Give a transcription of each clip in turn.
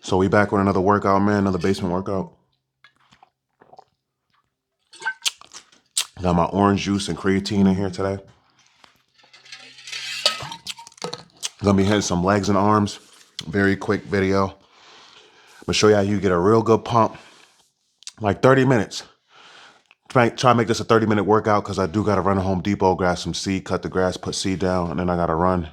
So we back with another workout, man. Another basement workout. Got my orange juice and creatine in here today. Gonna be hitting some legs and arms. Very quick video. I'm gonna show you how you get a real good pump. Like 30 minutes. Try to make this a 30-minute workout because I do gotta run to Home Depot, grab some seed, cut the grass, put seed down, and then I gotta run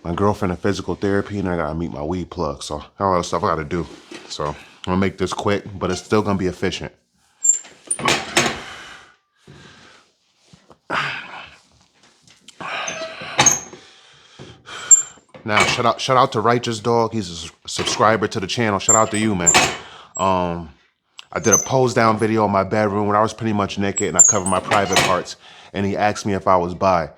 my girlfriend in physical therapy, and I gotta meet my weed plug. So all that stuff I gotta do. So I'm gonna make this quick, but it's still gonna be efficient. Now, shout out to Righteous Dog. He's a subscriber to the channel. Shout out to you, man. I did a pose down video in my bedroom when I was pretty much naked and I covered my private parts. And he asked me if I was bi.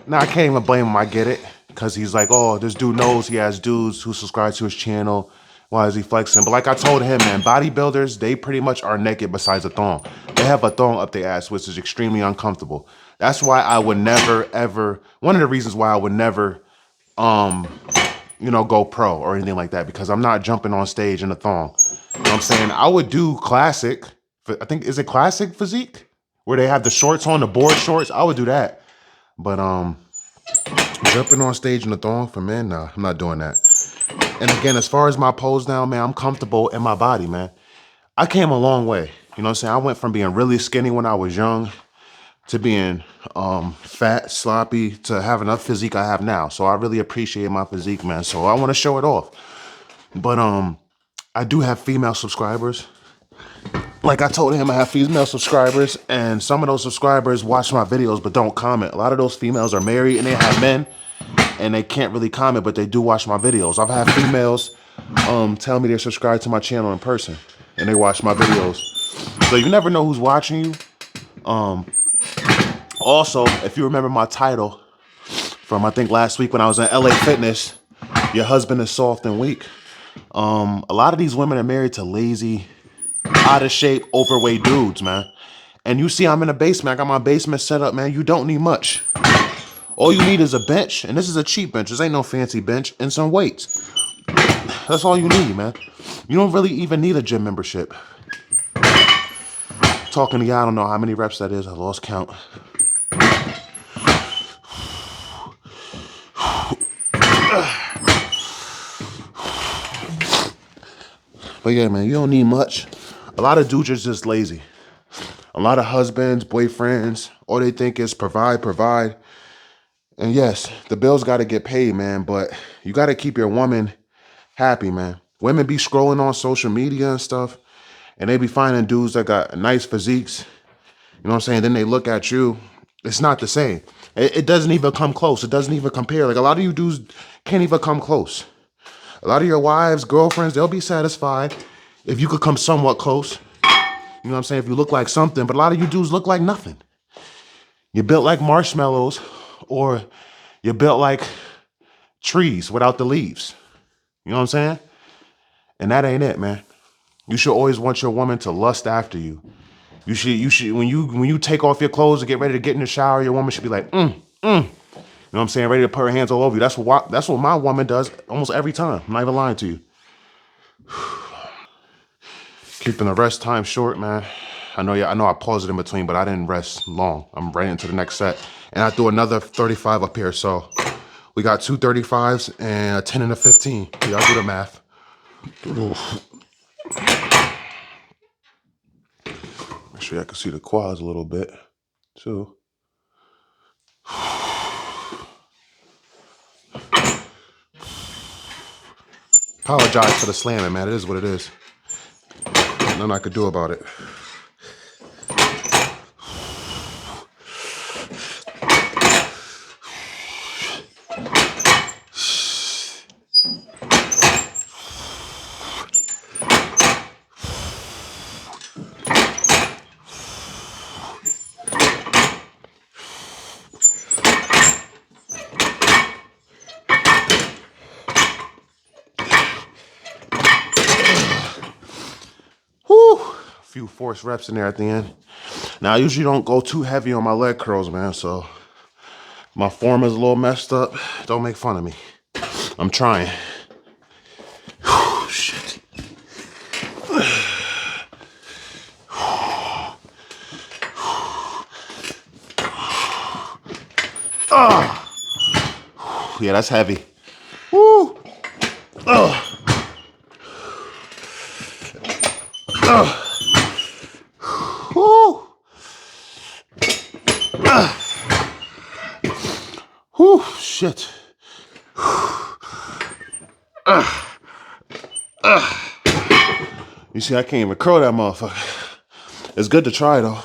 Now, I can't even blame him. I get it. Because he's like, oh, this dude knows he has dudes who subscribe to his channel. Why is he flexing? But like I told him, man, bodybuilders, they pretty much are naked besides a thong. They have a thong up their ass, which is extremely uncomfortable. That's why I would never, ever, one of the reasons why I would never go pro or anything like that, because I'm not jumping on stage in a thong. You know what I'm saying? I would do classic, I think, is it classic physique? Where they have the shorts on, the board shorts. I would do that. But jumping on stage in a thong for men, nah, I'm not doing that. And again, as far as my pose down, man, I'm comfortable in my body, man. I came a long way. You know what I'm saying? I went from being really skinny when I was young to being fat, sloppy, to having enough physique I have now. So I really appreciate my physique, man. So I want to show it off. But I do have female subscribers. Like I told him, I have female subscribers, and some of those subscribers watch my videos but don't comment. A lot of those females are married and they have men, and they can't really comment, but they do watch my videos. I've had females tell me they're subscribed to my channel in person, and they watch my videos. So you never know who's watching you. Also, if you remember my title from, I think, last week when I was in LA Fitness, your husband is soft and weak. A lot of these women are married to lazy, out of shape, overweight dudes, man. And you see I'm in a basement. I got my basement set up, man. You don't need much. All you need is a bench, and this is a cheap bench. This ain't no fancy bench, and some weights. That's all you need, man. You don't really even need a gym membership. Talking to you, I don't know how many reps that is. I lost count. But yeah, man, you don't need much. A lot of dudes are just lazy. A lot of husbands, boyfriends, all they think is provide, provide. And yes, the bills got to get paid, man, but you got to keep your woman happy, man. Women be scrolling on social media and stuff, and they be finding dudes that got nice physiques. You know what I'm saying? Then they look at you. It's not the same. It doesn't even come close. It doesn't even compare. Like, a lot of you dudes can't even come close. A lot of your wives, girlfriends, they'll be satisfied if you could come somewhat close. You know what I'm saying? If you look like something, but a lot of you dudes look like nothing. You're built like marshmallows, or you're built like trees without the leaves. You know what I'm saying? And that ain't it, man. You should always want your woman to lust after you. You should when you take off your clothes and get ready to get in the shower, your woman should be like, You know what I'm saying? Ready to put her hands all over you. That's what my woman does almost every time. I'm not even lying to you. Keeping the rest time short, man. I know I paused it in between, but I didn't rest long. I'm right into the next set. And I threw another 35 up here. So we got two 35s and a 10 and a 15. Y'all do the math. Make sure I can see the quads a little bit, too. Apologize for the slamming, man. It is what it is. Nothing I could do about it. Few forced reps in there at the end. Now, I usually don't go too heavy on my leg curls, man, so my form is a little messed up. Don't make fun of me. I'm trying. shit. Yeah, that's heavy. Woo. Woo. Whew, shit. You see, I can't even curl that motherfucker. It's good to try, though.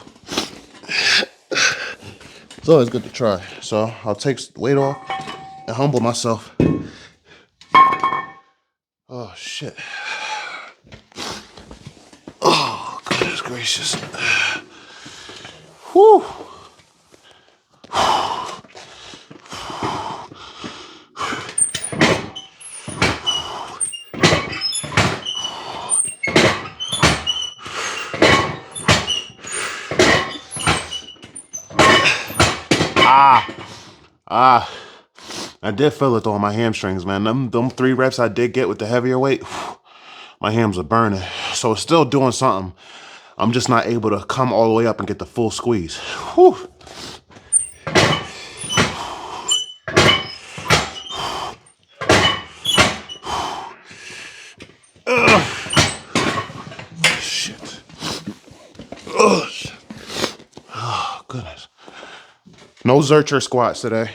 It's always good to try. So I'll take the weight off and humble myself. Oh, shit. Oh, goodness gracious. Whew. I did feel it though on my hamstrings, man. Them 3 reps I did get with the heavier weight, my hams are burning. So it's still doing something. I'm just not able to come all the way up and get the full squeeze. Whew. Shit. Oh, shit. Oh, goodness. No Zercher squats today.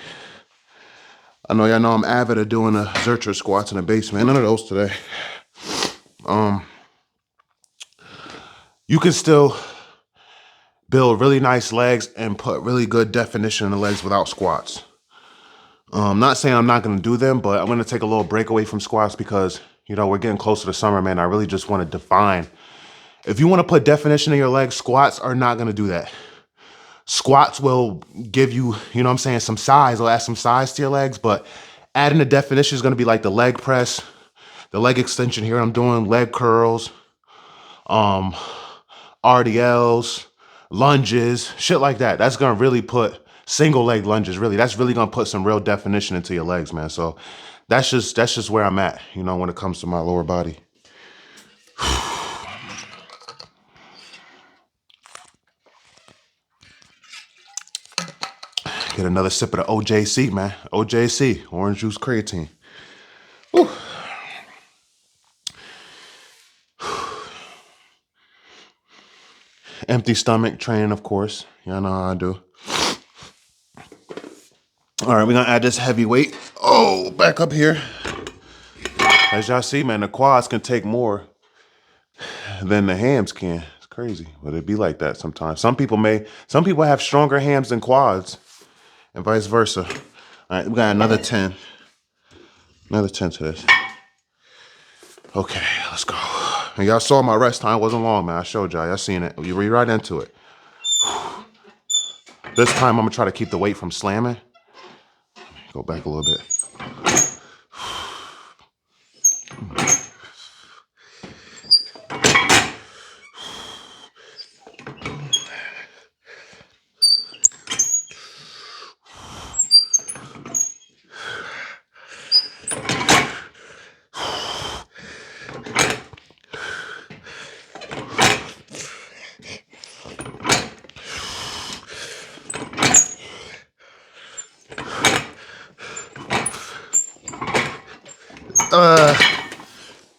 I know y'all know I'm avid at doing the Zercher squats in the basement. None of those today. You can still build really nice legs and put really good definition in the legs without squats. Not saying I'm not going to do them, but I'm going to take a little break away from squats because, you know, we're getting closer to summer, man. I really just want to define. If you want to put definition in your legs, squats are not going to do that. Squats will give you, you know what I'm saying, some size. It'll add some size to your legs, but adding the definition is going to be like the leg press, the leg extension here I'm doing, leg curls, RDLs, lunges, shit like that. That's going to really put single leg lunges, really. That's really going to put some real definition into your legs, man. So that's just where I'm at, you know, when it comes to my lower body. Get another sip of the OJC, man. OJC, orange juice creatine. Whew. Empty stomach training, of course. Y'all know how I do. All right, we're going to add this heavy weight. Oh, back up here. As y'all see, man, the quads can take more than the hams can. It's crazy, but it be like that sometimes. Some people have stronger hams than quads and vice versa. All right, we got another 10. Another 10 to this. Okay, let's go. And y'all saw my rest time wasn't long, man. I showed y'all. Y'all seen it. You read right into it. This time, I'm going to try to keep the weight from slamming. Go back a little bit.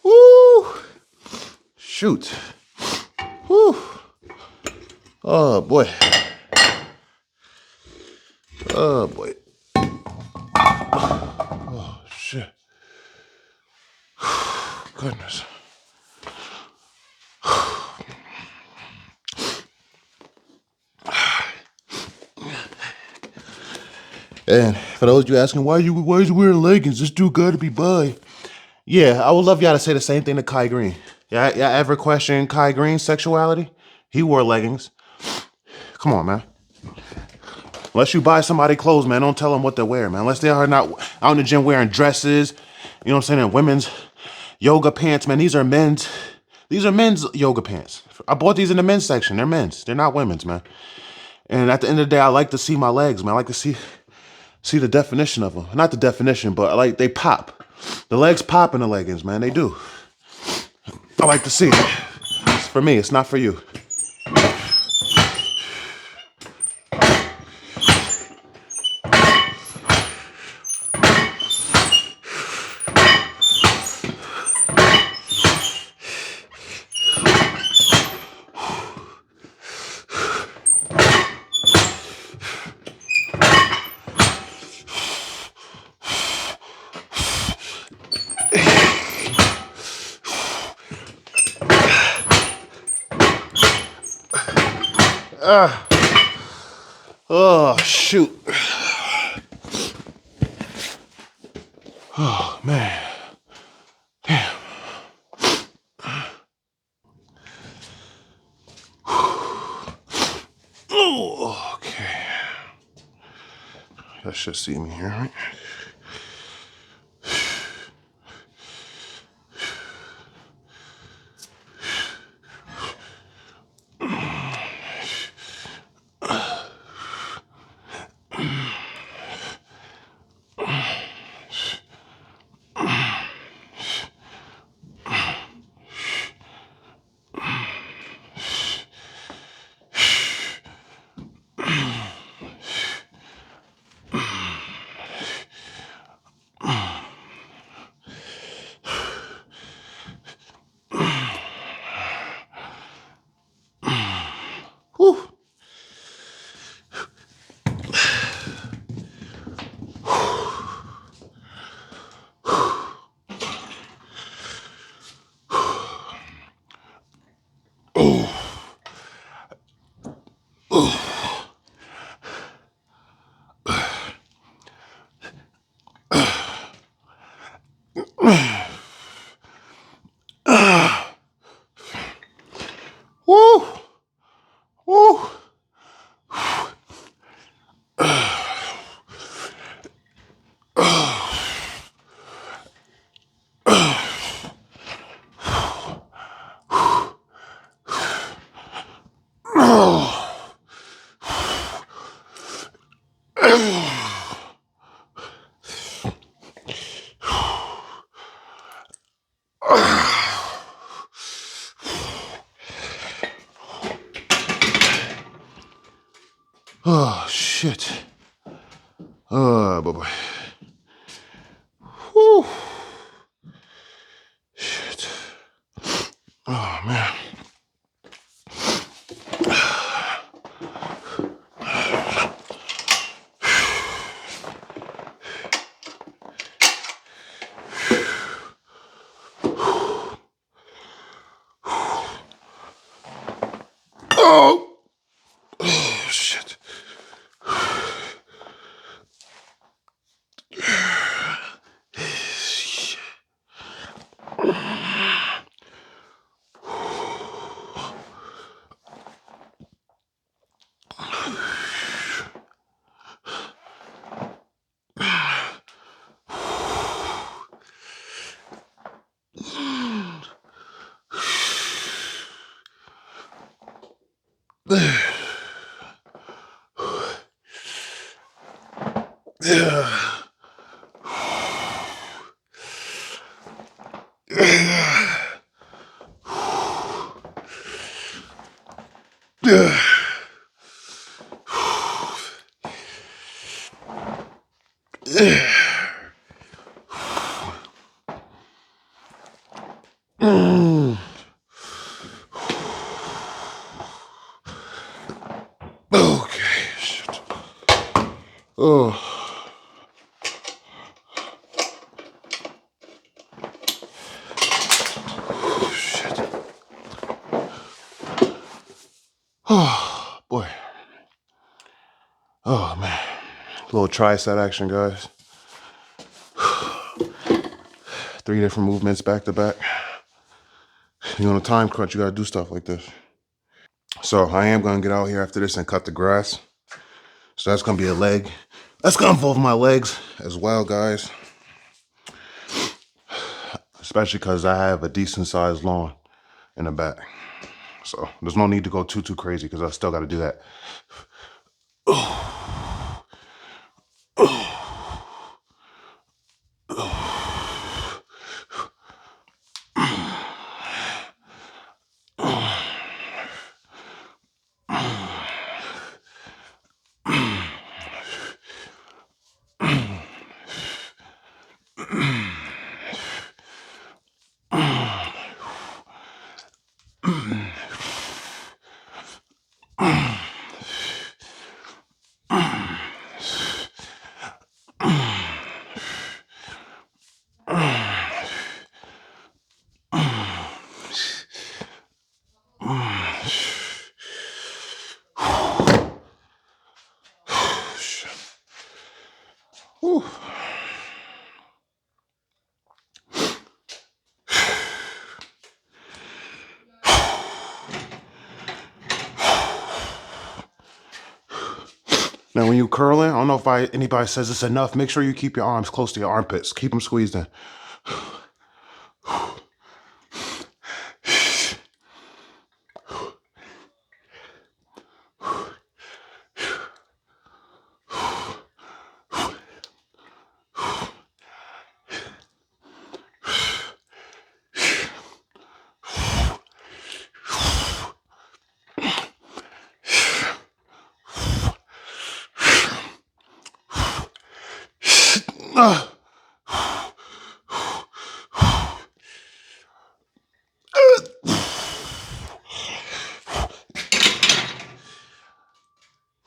Woo! Shoot. Woo! Oh, boy. Oh, boy. Oh, shit. Goodness. And for those of you asking, why is you wearing leggings? This dude got to be bi. Yeah, I would love y'all to say the same thing to Kai Green. Y'all ever question Kai Green's sexuality? He wore leggings. Come on, man. Unless you buy somebody clothes, man, don't tell them what to wear, man. Unless they are not out in the gym wearing dresses, you know what I'm saying, and women's yoga pants, man. These are men's yoga pants. I bought these in the men's section. They're men's. They're not women's, man. And at the end of the day, I like to see my legs, man. I like to see the definition of them. Not the definition, but like they pop. The legs pop in the leggings, man. They do. I like to see it. It's for me, it's not for you. Oh, shoot. Oh, man. Damn. Oh, okay. That should see me here, right? Whew. Woo. Woo. Oh, shit. Oh, boy. Whew. Shit. Oh, man. Oh. Oh, shit. Yeah. Yeah. Okay. Shit. Oh. Shit. Oh, boy. Oh, man. A little tricep action, guys. 3 different movements back to back. You on a time crunch, you gotta do stuff like this. So I am gonna get out here after this and cut the grass. So that's gonna be a leg. That's gonna involve my legs as well, guys. Especially because I have a decent sized lawn in the back. So there's no need to go too crazy because I still gotta do that. Whew. Now, when you curling, I don't know if anybody says it's enough. Make sure you keep your arms close to your armpits. Keep them squeezed in.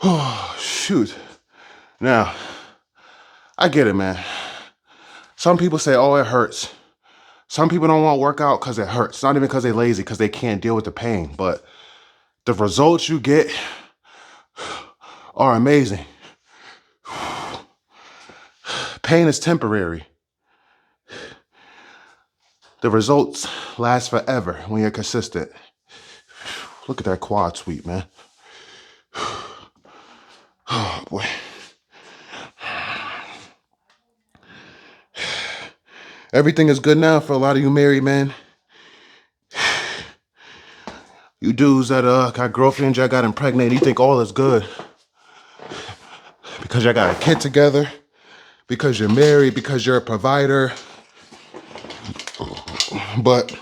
Oh, shoot. Now, I get it, man. Some people say, oh, it hurts. Some people don't want to work out because it hurts. It's not even because they're lazy, because they can't deal with the pain. But the results you get are amazing. Pain is temporary. The results last forever when you're consistent. Look at that quad sweep, man. Oh, boy. Everything is good now for a lot of you married men. You dudes that got girlfriends, y'all got impregnated, you think all is good. Because y'all got a kid together, because you're married, because you're a provider. But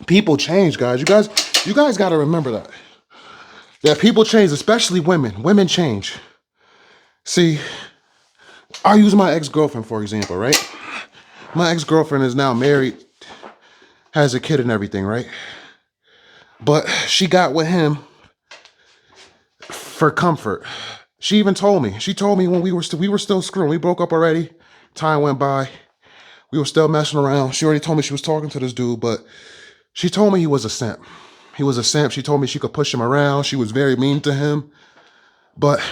people change, guys. You guys got to remember that. Yeah, people change, especially women. Women change. See, I'll use my ex-girlfriend, for example, right? My ex-girlfriend is now married, has a kid and everything, right? But she got with him for comfort. She even told me. She told me when we were still screwing. We broke up already. Time went by. We were still messing around. She already told me she was talking to this dude, but she told me he was a simp. He was a simp. She told me she could push him around. She was very mean to him. But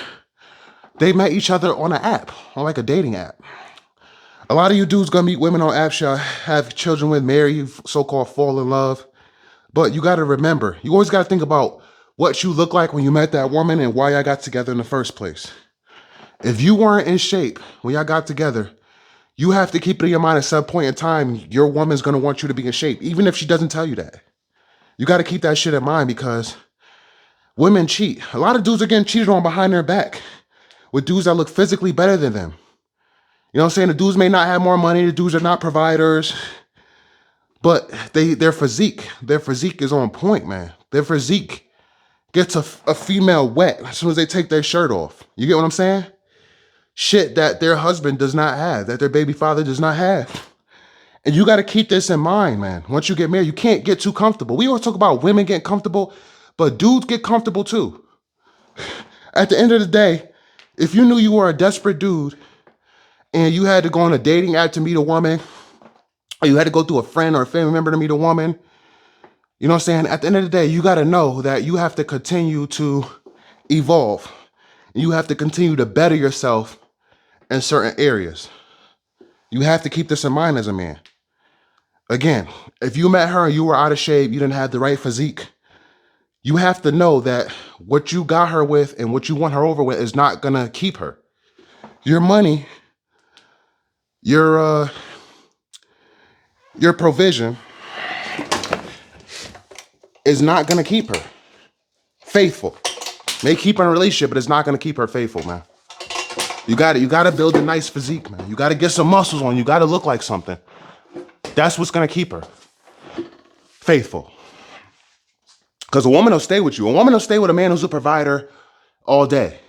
they met each other on an app, on like a dating app. A lot of you dudes gonna meet women on apps y'all have children with, marry, so-called fall in love. But you gotta remember, you always gotta think about what you look like when you met that woman and why y'all got together in the first place. If you weren't in shape when y'all got together, you have to keep it in your mind at some point in time, your woman's gonna want you to be in shape, even if she doesn't tell you that. You gotta keep that shit in mind because women cheat. A lot of dudes are getting cheated on behind their back with dudes that look physically better than them. You know what I'm saying? The dudes may not have more money, the dudes are not providers, but their physique is on point, man. Their physique gets a female wet as soon as they take their shirt off. You get what I'm saying? Shit that their husband does not have, that their baby father does not have. And you got to keep this in mind, man. Once you get married, you can't get too comfortable. We always talk about women getting comfortable, but dudes get comfortable too. At the end of the day, if you knew you were a desperate dude and you had to go on a dating app to meet a woman, or you had to go through a friend or a family member to meet a woman, you know what I'm saying? At the end of the day, you got to know that you have to continue to evolve. You have to continue to better yourself in certain areas. You have to keep this in mind as a man. Again, if you met her and you were out of shape, you didn't have the right physique, you have to know that what you got her with and what you want her over with is not going to keep her. Your money, your provision is not going to keep her faithful. May keep her in a relationship, but it's not going to keep her faithful, man. You got to build a nice physique, man. You got to get some muscles on. You got to look like something. That's what's going to keep her faithful. Because a woman will stay with you. A woman will stay with a man who's a provider all day.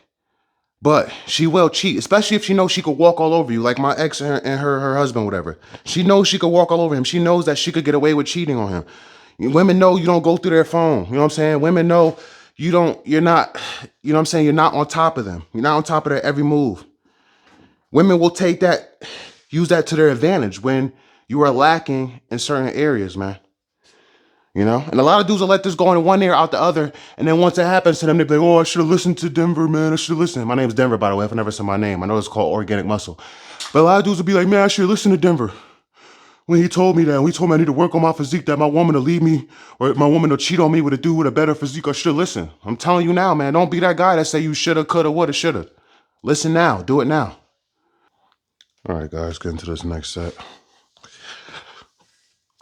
But she will cheat, especially if she knows she could walk all over you, like my ex and her husband, whatever. She knows she could walk all over him. She knows that she could get away with cheating on him. Women know you don't go through their phone. You know what I'm saying? Women know you're not, you know what I'm saying? You're not on top of them. You're not on top of their every move. Women will take that, use that to their advantage when you are lacking in certain areas, man. You know, and a lot of dudes will let this go in one ear out the other, and then once it happens to them, they be like, "Oh, I should have listened to Denver, man. I should have listened." My name's Denver, by the way. If I never said my name, I know it's called organic muscle. But a lot of dudes will be like, "Man, I should have listened to Denver when he told me that. When he told me I need to work on my physique, that my woman will leave me, or my woman will cheat on me with a dude with a better physique. I should listen." I'm telling you now, man. Don't be that guy that say you shoulda, coulda, woulda, shoulda. Listen now. Do it now. All right, guys, get into this next set.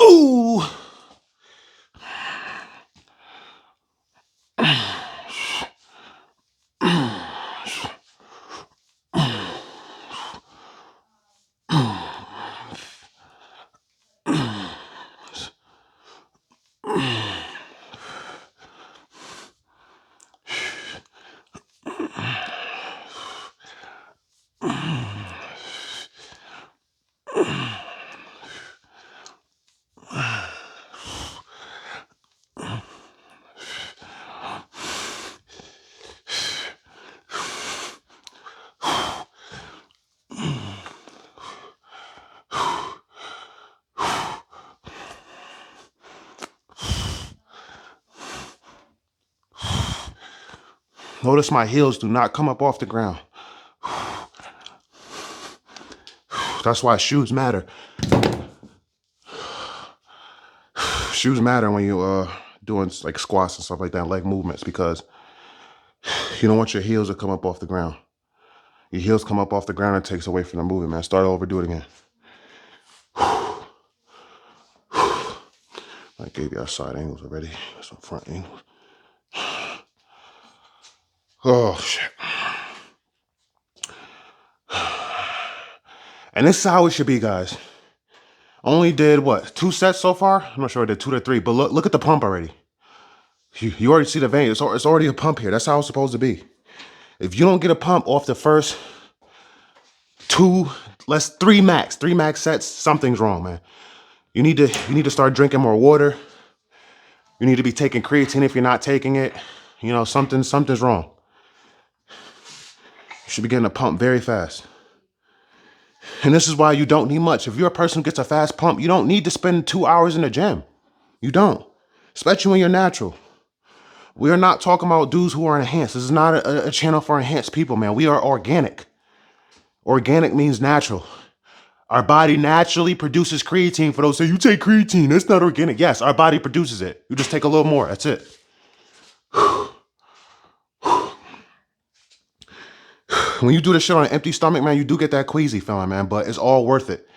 Ooh. Notice my heels do not come up off the ground. That's why shoes matter. Shoes matter when you doing like squats and stuff like that, leg movements, because you don't want your heels to come up off the ground. Your heels come up off the ground, it takes away from the movement, man. Start over, do it again. I gave you our side angles already. Some front angles. Oh shit. And this is how it should be, guys. Only did what, 2 sets so far? I'm not sure I did 2 to 3, but look at the pump already. You already see the vein. It's already a pump here. That's how it's supposed to be. If you don't get a pump off the first 2, let's 3 max sets, something's wrong, man. You need to start drinking more water. You need to be taking creatine if you're not taking it. You know, something's wrong. You should be getting a pump very fast. And this is why you don't need much. If you're a person who gets a fast pump, you don't need to spend 2 hours in the gym. You don't. Especially when you're natural. We are not talking about dudes who are enhanced. This is not a channel for enhanced people, man. We are organic. Organic means natural. Our body naturally produces creatine. For those who say, you take creatine, that's not organic. Yes, our body produces it. You just take a little more. That's it. When you do this shit on an empty stomach, man, you do get that queasy feeling, man, but it's all worth it.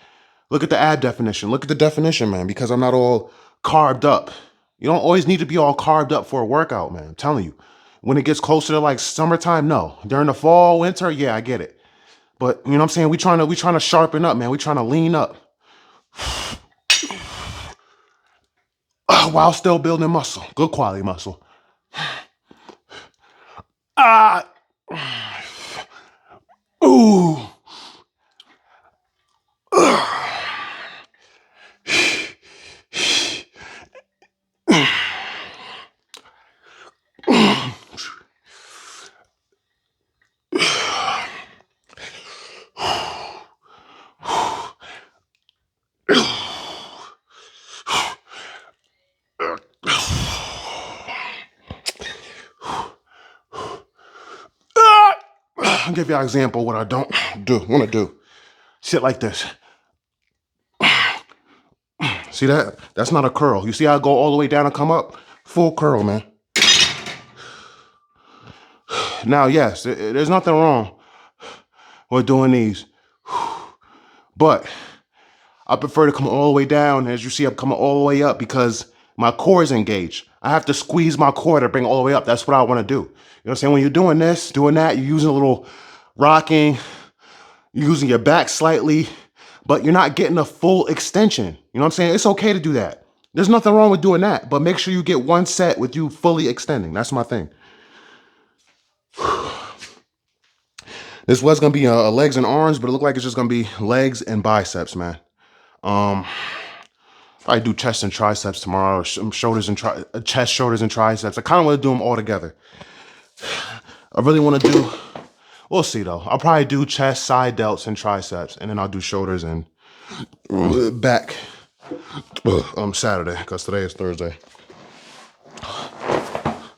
Look at the ab definition. Look at the definition, man, because I'm not all carved up. You don't always need to be all carved up for a workout, man. I'm telling you. When it gets closer to like summertime, no. During the fall, winter, yeah, I get it. But you know what I'm saying? We trying to sharpen up, man. We trying to lean up. While still building muscle. Good quality muscle. Ah. Ooh. I'll give you an example of what I don't want to do. Shit like this. See that? That's not a curl. You see how I go all the way down and come up? Full curl, man. Now, yes, there's nothing wrong with doing these. But I prefer to come all the way down. As you see, I'm coming all the way up because my core is engaged. I have to squeeze my core to bring it all the way up. That's what I want to do. You know what I'm saying? When you're doing this, doing that, you're using a little rocking, you're using your back slightly, but you're not getting a full extension. You know what I'm saying? It's okay to do that. There's nothing wrong with doing that, but make sure you get one set with you fully extending. That's my thing. This was gonna be legs and arms, but it looked like it's just gonna be legs and biceps, man. I do chest and triceps tomorrow. Shoulders and chest, shoulders, and triceps. I kind of want to do them all together. I really want to do. We'll see though. I'll probably do chest, side delts, and triceps, and then I'll do shoulders and back Saturday because today is Thursday.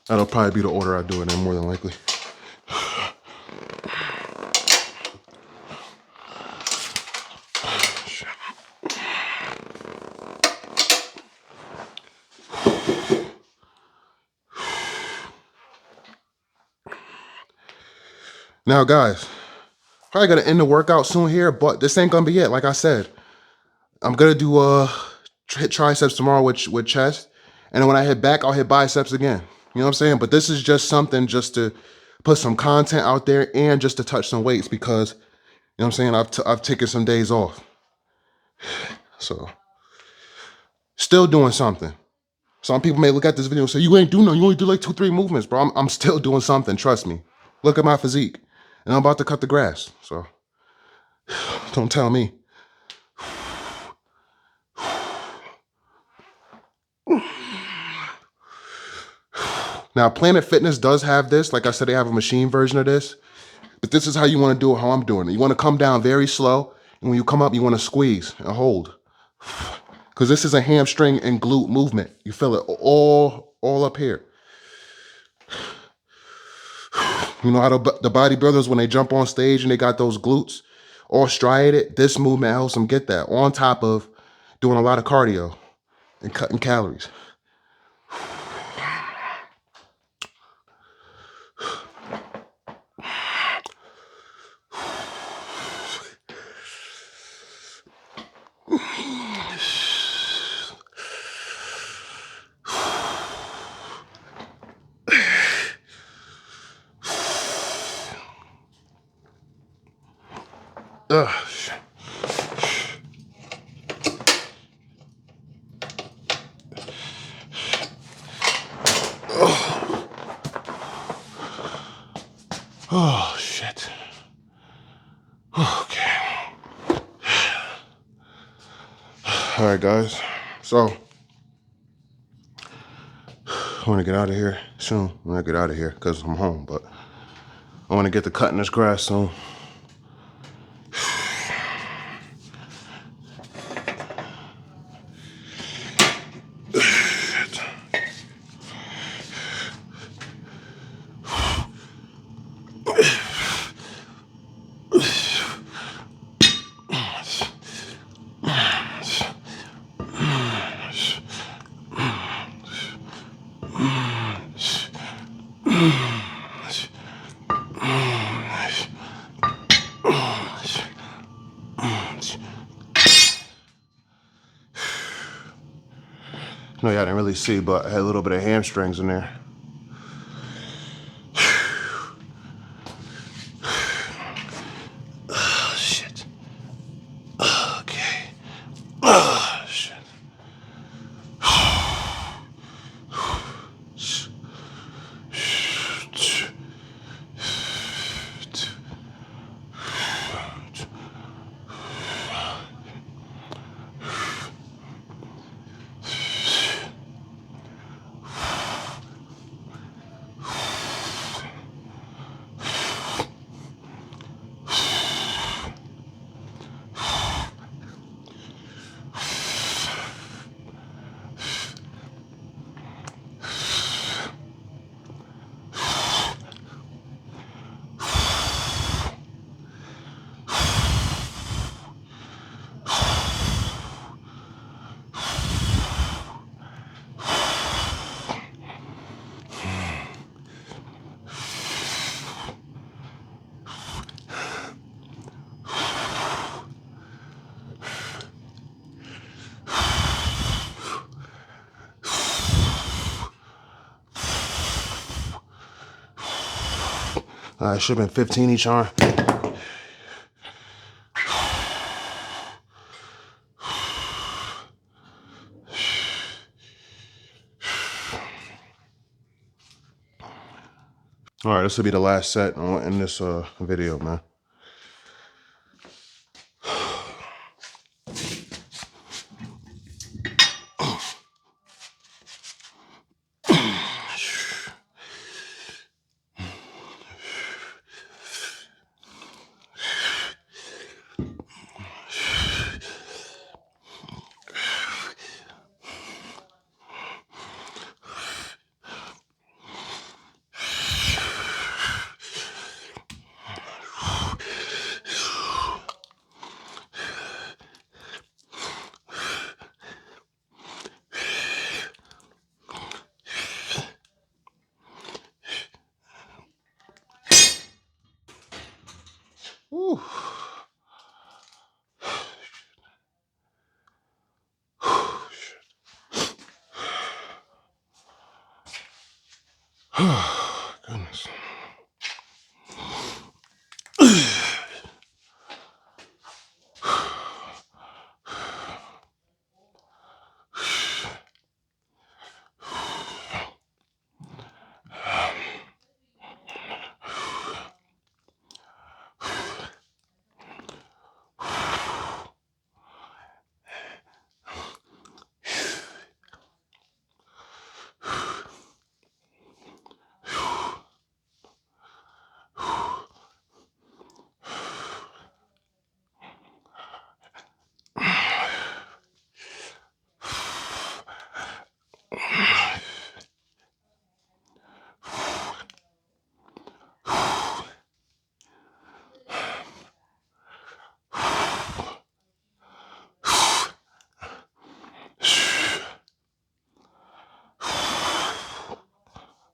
That'll probably be the order I do it in, more than likely. Now, guys, probably gonna end the workout soon here, but this ain't gonna be it. Like I said, I'm gonna do hit triceps tomorrow with chest, and then when I hit back, I'll hit biceps again. You know what I'm saying? But this is just something just to put some content out there and just to touch some weights because you know what I'm saying. I've taken some days off, so still doing something. Some people may look at this video and say, "You ain't doing no. You only do like 2-3 movements, bro." I'm still doing something. Trust me. Look at my physique, and I'm about to cut the grass. So don't tell me. Now, Planet Fitness does have this. Like I said, they have a machine version of this. But this is how you want to do it, how I'm doing it. You want to come down very slow. And when you come up, you want to squeeze and hold. Because this is a hamstring and glute movement. You feel it all up here. You know how the bodybuilders, when they jump on stage and they got those glutes all striated, this movement helps them get that on top of doing a lot of cardio and cutting calories. Ugh. Oh, shit. Okay. All right, guys. So, I want to get out of here soon. When I get out of here because I'm home, but I want to get to cutting this grass soon. No, y'all didn't really see, but I had a little bit of hamstrings in there. Oh, shit. Okay. Oh, shit. It should have been 15 each arm. All right, this will be the last set in this video, man. Goodness.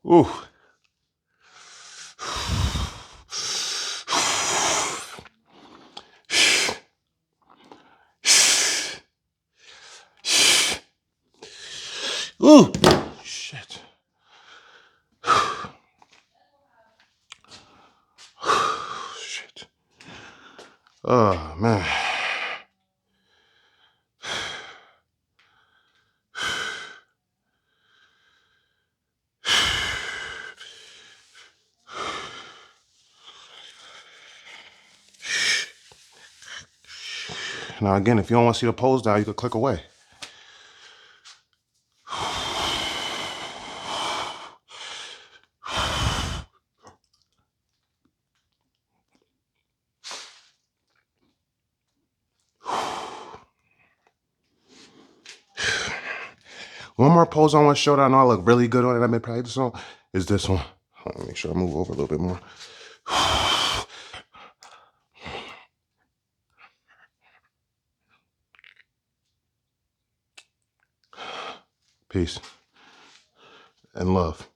Ooh. Ooh. Shit. Shit. Oh, man. Now, again, if you don't want to see the pose now, you can click away. One more pose I want to show that I know I look really good on it. I've been practicing on is this one. Let me make sure I move over a little bit more. Peace and love.